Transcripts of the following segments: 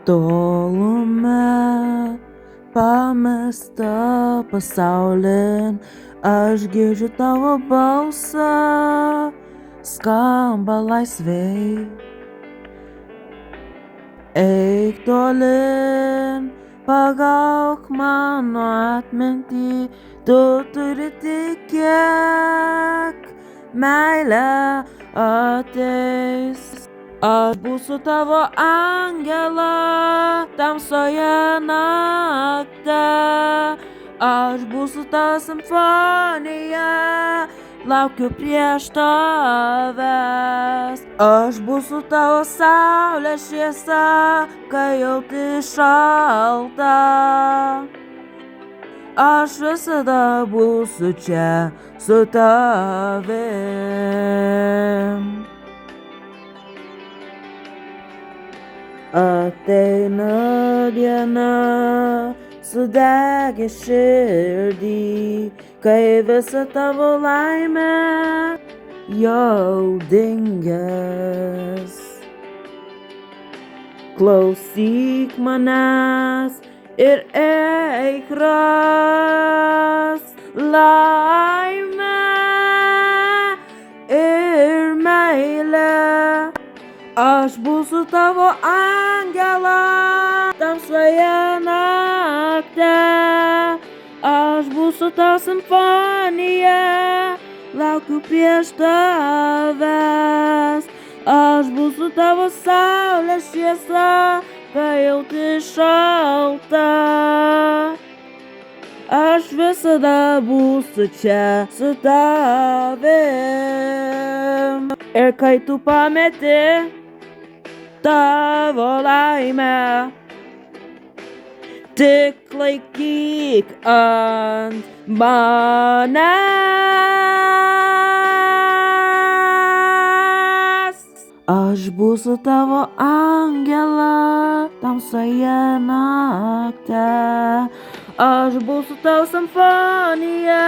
Tolume pamesta pasaulin, aš girdžiu tavo balsą, skamba laisvai. Eik tolin, pagauk mano atmintį, tu turi tikėk, meilė ateis. Aš būsiu tavo angela tamsoje nakte, aš būsiu ta simfonija, laukiu prieš tavęs. Aš būsiu tavo saulės šviesa, kai jauti šalta. Aš visada būsiu čia su tavim. Ateina diena, sudegė širdį, kai visa tavo laimė jau dingęs. Klausyk manęs ir eik ras laimę ir meilę. Aš būsiu tavo angela tamsoje nakte, aš būsiu tavo simfonija, laukiu prieš tavęs. Aš būsiu tavo saulės šviesa, kai jauti šalta. Aš visada būsiu čia su tavim. Ir kai tu pameti tavo laimę, tik laikyk ant manęs. Aš būsiu tavo angela tamsoje nakte, aš būsiu tavo simfonija,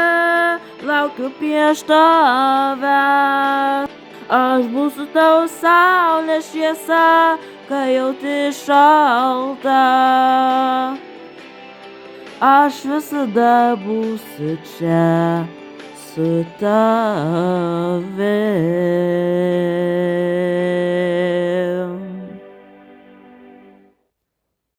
laukiu prieš tavęs. Aš būsiu tavo saulės šviesa, kai jauti šalta. Aš visada būsiu čia su tavim.